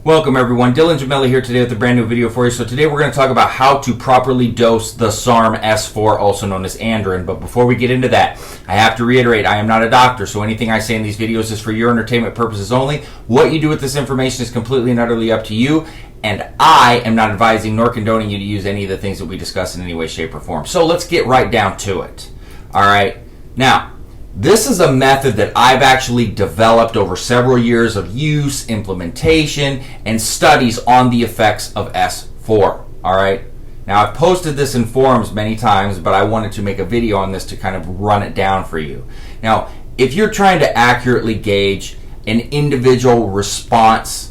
Welcome everyone, Dylan Gemelli here today with a brand new video for you. So today we're going to talk about how to properly dose the SARM S4, also known as Andarine. But before we get into that, I have to reiterate, I am not a doctor, so anything I say in these videos is for your entertainment purposes only. What you do with this information is completely and utterly up to you, and I am not advising nor condoning you to use any of the things that we discuss in any way, shape, or form. So let's get right down to it. Alright, now, this is a method that I've actually developed over several years of use, implementation, and studies on the effects of S4. Alright? Now, I've posted this in forums many times, but I wanted to make a video on this to kind of run it down for you. Now, if you're trying to accurately gauge an individual response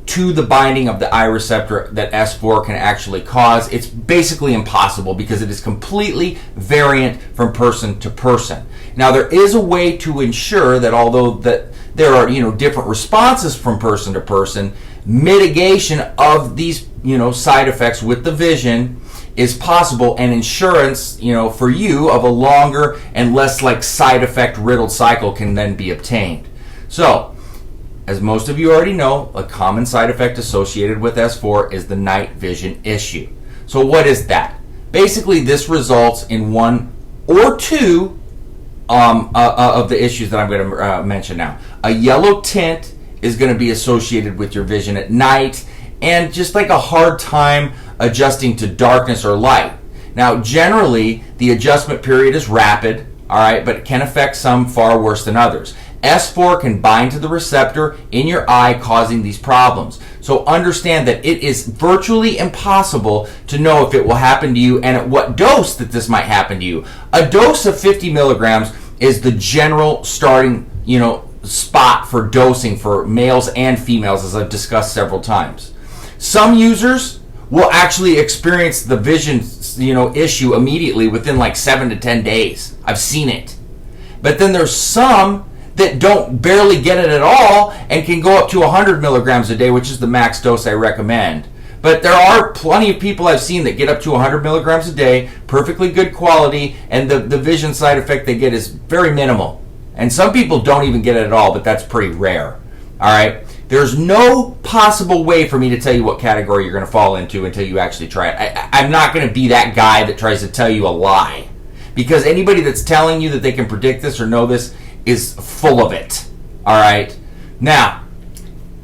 to the binding of the eye receptor that S4 can actually cause, it's basically impossible because it is completely variant from person to person. Now, there is a way to ensure that although that there are, different responses from person to person, mitigation of these, side effects with the vision is possible, and insurance, for you of a longer and less like side effect riddled cycle can then be obtained. So, as most of you already know, a common side effect associated with S4 is the night vision issue. So what is that? Basically, this results in one or two of the issues that I'm going to mention now. A yellow tint is going to be associated with your vision at night, and just like a hard time adjusting to darkness or light. Now, generally, the adjustment period is rapid, all right, but it can affect some far worse than others. S4 can bind to the receptor in your eye, causing these problems. So understand that it is virtually impossible to know if it will happen to you and at what dose that this might happen to you. A dose of 50 milligrams is the general starting, spot for dosing for males and females, as I've discussed several times. Some users will actually experience the vision, issue immediately within like 7 to 10 days. I've seen it. But then there's some that don't barely get it at all and can go up to 100 milligrams a day, which is the max dose I recommend. But there are plenty of people I've seen that get up to 100 milligrams a day, perfectly good quality, and the vision side effect they get is very minimal. And some people don't even get it at all, but that's pretty rare. Alright? There's no possible way for me to tell you what category you're going to fall into until you actually try it. I'm not going to be that guy that tries to tell you a lie. Because anybody that's telling you that they can predict this or know this is full of it. Alright? Now,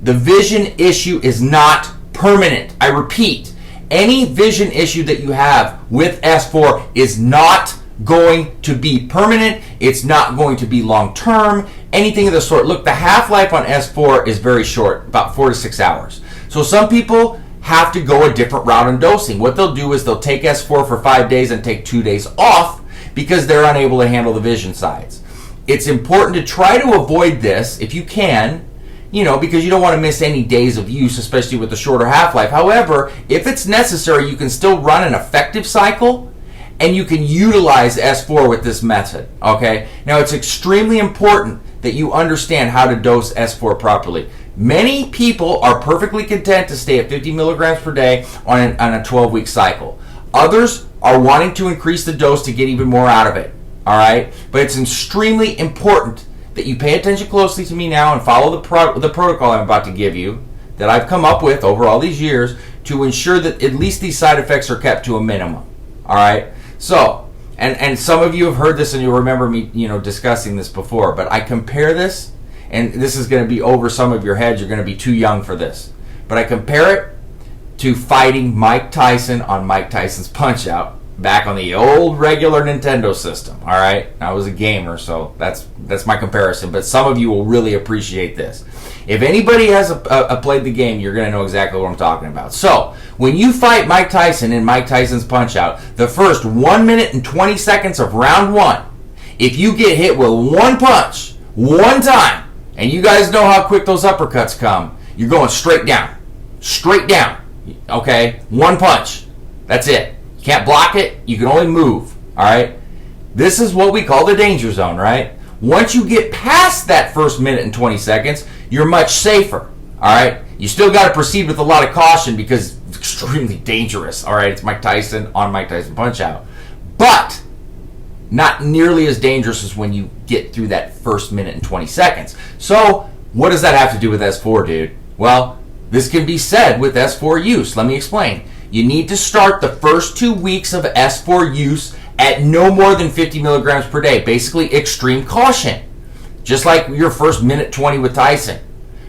the vision issue is not permanent. I repeat, any vision issue that you have with S4 is not going to be permanent. It's not going to be long term. Anything of the sort. Look, the half-life on S4 is very short, about 4 to 6 hours. So some people have to go a different route in dosing. What they'll do is they'll take S4 for 5 days and take 2 days off because they're unable to handle the vision sides. It's important to try to avoid this if you can, because you don't want to miss any days of use, especially with the shorter half-life. However, if it's necessary, you can still run an effective cycle and you can utilize S4 with this method, okay? Now, it's extremely important that you understand how to dose S4 properly. Many people are perfectly content to stay at 50 milligrams per day on a 12-week cycle. Others are wanting to increase the dose to get even more out of it. Alright? But it's extremely important that you pay attention closely to me now and follow the protocol I'm about to give you that I've come up with over all these years to ensure that at least these side effects are kept to a minimum. Alright? So, and some of you have heard this and you'll remember me, discussing this before, but I compare this, and this is going to be over some of your heads, you're going to be too young for this, but I compare it to fighting Mike Tyson on Mike Tyson's Punch-Out! Back on the old regular Nintendo system, alright? I was a gamer, so that's my comparison, but some of you will really appreciate this. If anybody has played the game, you're going to know exactly what I'm talking about. So, when you fight Mike Tyson in Mike Tyson's Punch-Out!, the first 1 minute and 20 seconds of round 1, if you get hit with one punch, one time, and you guys know how quick those uppercuts come, you're going straight down. Straight down. Okay? One punch. That's it. You can't block it. You can only move. Alright? This is what we call the danger zone, right? Once you get past that first minute and 20 seconds, you're much safer. Alright? You still got to proceed with a lot of caution because it's extremely dangerous. Alright? It's Mike Tyson on Mike Tyson Punch-Out! But not nearly as dangerous as when you get through that first minute and 20 seconds. So, what does that have to do with S4, dude? Well, This can be said with S4 use. Let me explain. You need to start the first 2 weeks of S4 use at no more than 50 milligrams per day. Basically, extreme caution. Just like your first minute 20 with Tyson.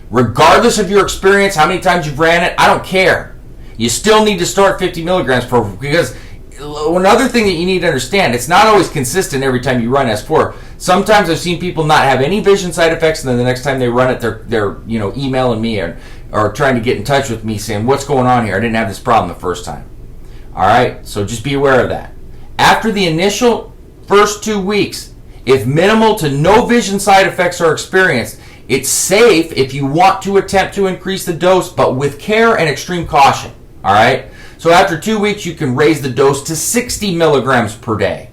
Regardless of your experience, how many times you've ran it, I don't care. You still need to start 50 milligrams per, because another thing that you need to understand, it's not always consistent every time you run S4. Sometimes I've seen people not have any vision side effects, and then the next time they run it, they're emailing me or trying to get in touch with me saying, what's going on here? I didn't have this problem the first time. All right, so just be aware of that. After the initial first 2 weeks, if minimal to no vision side effects are experienced, it's safe if you want to attempt to increase the dose, but with care and extreme caution. All right? So after 2 weeks, you can raise the dose to 60 milligrams per day.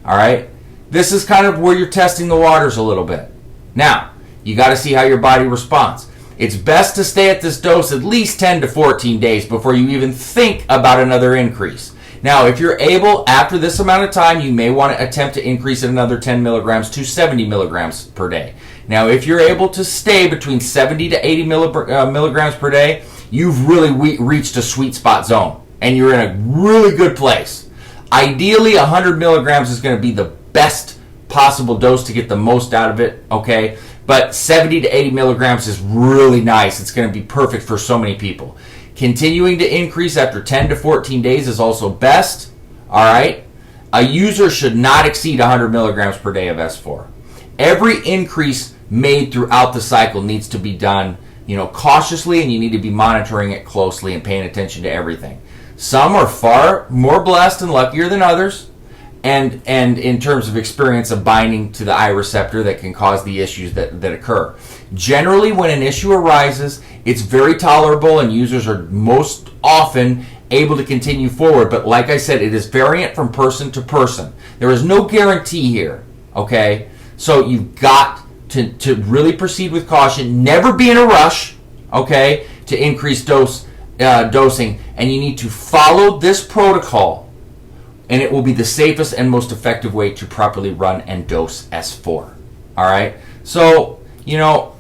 All right? This is kind of where you're testing the waters a little bit. Now, you got to see how your body responds. It's best to stay at this dose at least 10 to 14 days before you even think about another increase. Now, if you're able, after this amount of time, you may want to attempt to increase it another 10 milligrams to 70 milligrams per day. Now, if you're able to stay between 70 to 80 milligrams per day, you've really reached a sweet spot zone, and you're in a really good place. Ideally, 100 milligrams is going to be the best possible dose to get the most out of it, okay? But 70 to 80 milligrams is really nice. It's going to be perfect for so many people. Continuing to increase after 10 to 14 days is also best, all right? A user should not exceed 100 milligrams per day of S4. Every increase made throughout the cycle needs to be done, cautiously, and you need to be monitoring it closely and paying attention to everything. Some are far more blessed and luckier than others, and in terms of experience of binding to the eye receptor that can cause the issues that occur. Generally, when an issue arises, it's very tolerable and users are most often able to continue forward. But like I said, it is variant from person to person. There is no guarantee here, okay? So you've got to really proceed with caution. Never be in a rush, okay, to increase dosing. And you need to follow this protocol, and it will be the safest and most effective way to properly run and dose S4. All right? So,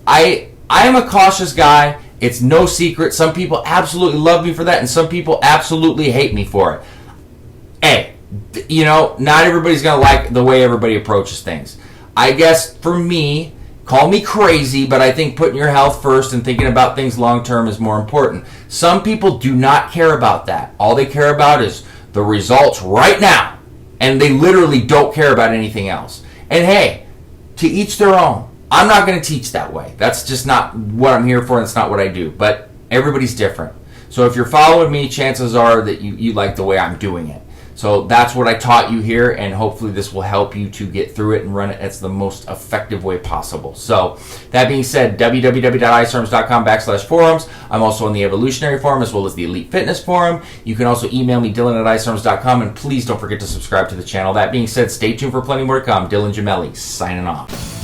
I am a cautious guy. It's no secret. Some people absolutely love me for that, and some people absolutely hate me for it. Hey, not everybody's going to like the way everybody approaches things. I guess for me, call me crazy, but I think putting your health first and thinking about things long term is more important. Some people do not care about that. All they care about is the results right now, and they literally don't care about anything else. And hey, to each their own. I'm not going to teach that way. That's just not what I'm here for, and it's not what I do. But everybody's different. So if you're following me, chances are that you like the way I'm doing it. So that's what I taught you here, and hopefully this will help you to get through it and run it as the most effective way possible. So that being said, www.iSarms.com/forums. I'm also on the Evolutionary Forum as well as the Elite Fitness Forum. You can also email me, Dylan@iSarms.com, and please don't forget to subscribe to the channel. That being said, stay tuned for plenty more to come. Dylan Gemelli, signing off.